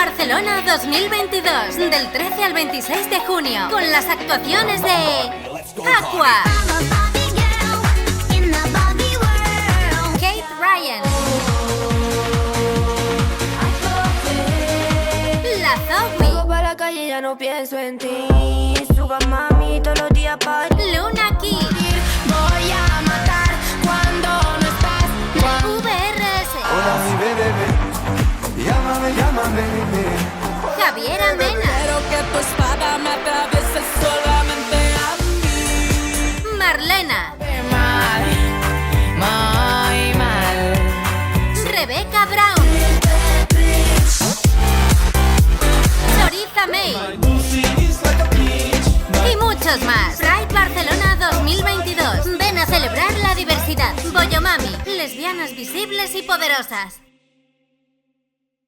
Barcelona 2022, del 13 al 26 de junio, con las actuaciones de Aqua, Kate Ryan, La Zoe, para la calle, ya no pienso en ti. Suga mami todos los días para Luna Kid, voy a matar cuando no estás. VRS, Hola mi bebé, llámame, llámame. Javiera Mena, Quiero que tu espada me atraviese solamente a mí. Marlena, Mal, muy mal. Rebecca Brown, Choriza May y muchos más. Pride Barcelona 2022. Ven a celebrar la diversidad. Boyomami, lesbianas visibles y poderosas.